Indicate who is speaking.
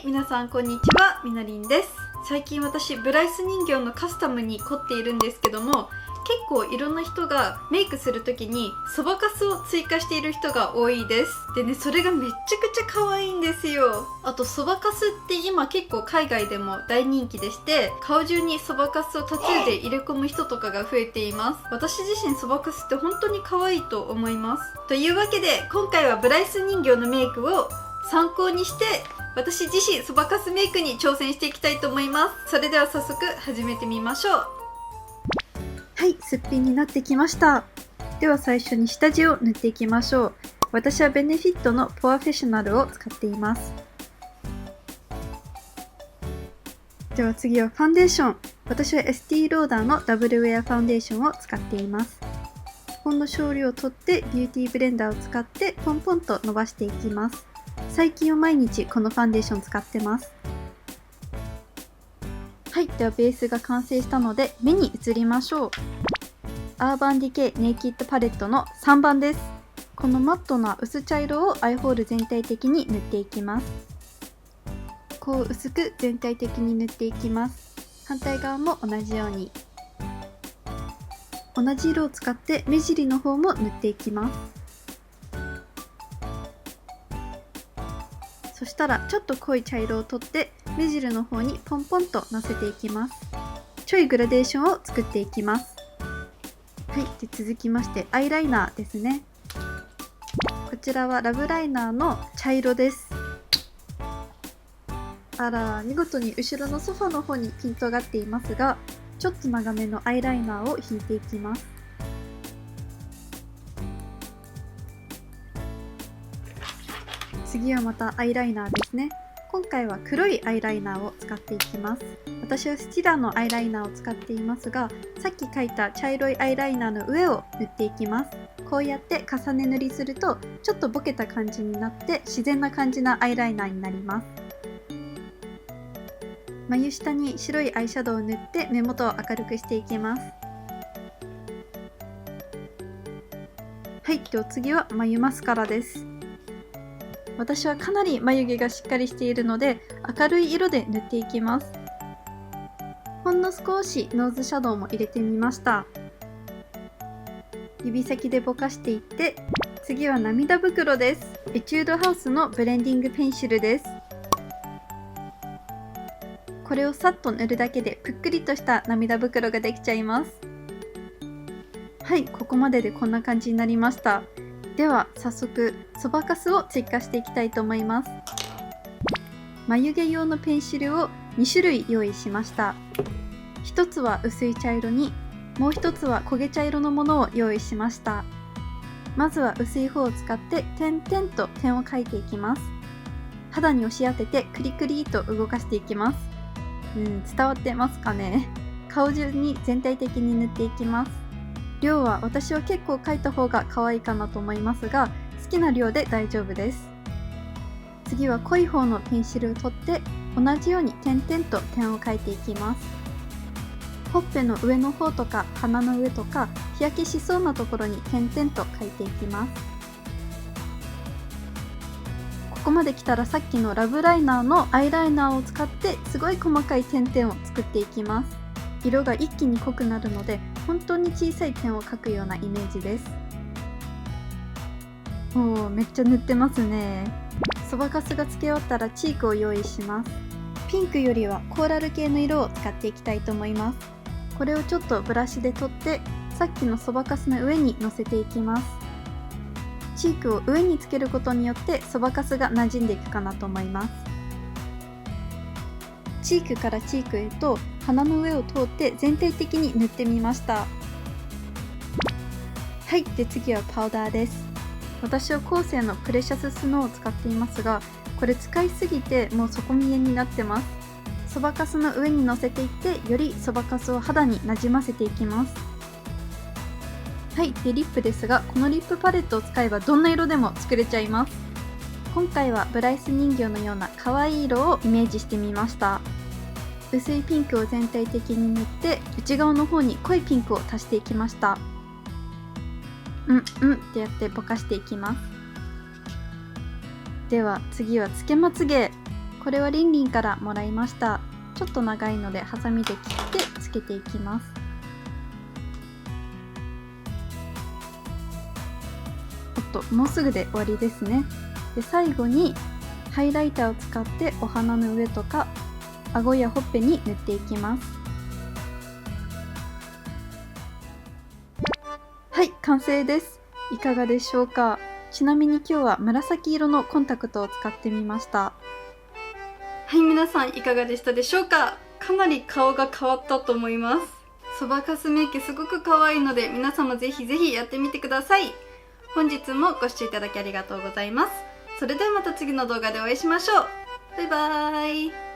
Speaker 1: い、皆さんこんにちは、みなりんです。最近私ブライス人形のカスタムに凝っているんですけども、結構いろんな人がメイクする時にそばかすを追加している人が多いです。でね、それがめっちゃくちゃ可愛いんですよ。あとそばかすって今結構海外でも大人気でして、顔中にそばかすをタトゥーで入れ込む人とかが増えています。私自身そばかすって本当に可愛いと思います。というわけで今回はブライス人形のメイクを参考にして私自身そばかすメイクに挑戦していきたいと思います。それでは早速始めてみましょう。はい、すっぴんになってきました。では最初に下地を塗っていきましょう。私はベネフィットのポアフェッショナルを使っています。では次はファンデーション。私はエスティローダーのダブルウェアファンデーションを使っています。ほんの少量を取ってビューティーブレンダーを使ってポンポンと伸ばしていきます。最近は毎日このファンデーション使ってます。はい、ではベースが完成したので目に移りましょう。アーバンディケイネイキッドパレットの3番です。このマットな薄茶色をアイホール全体的に塗っていきます。こう薄く全体的に塗っていきます。反対側も同じように。同じ色を使って目尻の方も塗っていきます。そしたらちょっと濃い茶色を取って目尻の方にポンポンとのせていきます。ちょいグラデーションを作っていきます。はい、で続きましてアイライナーですね。こちらはラブライナーの茶色です。あら、見事に後ろのソファの方にピントがっていますが、ちょっと長めのアイライナーを引いていきます。次はまたアイライナーですね。今回は黒いアイライナーを使っていきます。私はスティラのアイライナーを使っていますが、さっき描いた茶色いアイライナーの上を塗っていきます。こうやって重ね塗りするとちょっとボケた感じになって自然な感じなアイライナーになります。眉下に白いアイシャドウを塗って目元を明るくしていきます。はい、では次は眉マスカラです。私はかなり眉毛がしっかりしているので明るい色で塗っていきます。ほんの少しノーズシャドウも入れてみました。指先でぼかしていって、次は涙袋です。エチュードハウスのブレンディングペンシルです。これをさっと塗るだけでぷっくりとした涙袋ができちゃいます。はい、ここまででこんな感じになりました。では早速そばかすを追加していきたいと思います。眉毛用のペンシルを2種類用意しました。一つは薄い茶色に、もう一つは焦げ茶色のものを用意しました。まずは薄い方を使って点々と点を描いていきます。肌に押し当ててクリクリと動かしていきます。伝わってますかね。顔中に全体的に塗っていきます。量は私は結構描いた方が可愛いかなと思いますが、好きな量で大丈夫です。次は濃い方のペンシルを取って同じように点々と点を描いていきます。ほっぺの上の方とか鼻の上とか日焼けしそうなところに点々と描いていきます。ここまで来たらさっきのラブライナーのアイライナーを使ってすごい細かい点々を作っていきます。色が一気に濃くなるので本当に小さい点を描くようなイメージです。めっちゃ塗ってますね。そばかすがつけ終わったらチークを用意します。ピンクよりはコーラル系の色を使っていきたいと思います。これをちょっとブラシで取ってさっきのそばかすの上にのせていきます。チークを上につけることによってそばかすが馴染んでいくかなと思います。チークからチークへと鼻の上を通って全体的に塗ってみました。はい、で次はパウダーです。私はコーセーのプレシャススノーを使っていますが、これ使いすぎてもう底見えになってます。そばかすの上にのせていってよりそばかすを肌になじませていきます。はい、でリップですが、このリップパレットを使えばどんな色でも作れちゃいます。今回はブライス人形のような可愛い色をイメージしてみました。薄いピンクを全体的に塗って内側の方に濃いピンクを足していきました。ってやってぼかしていきます。では次はつけまつげ。これはリンリンからもらいました。ちょっと長いのでハサミで切ってつけていきます。おっと、もうすぐで終わりですね。で、最後にハイライターを使ってお花の上とか顎やほっぺに塗っていきます。はい、完成です。いかがでしょうか。ちなみに今日は紫色のコンタクトを使ってみました。はい、皆さんいかがでしたでしょうか。かなり顔が変わったと思います。そばかすメイクすごく可愛いので、皆様ぜひぜひやってみてください。本日もご視聴いただきありがとうございます。それではまた次の動画でお会いしましょう。バイバーイ。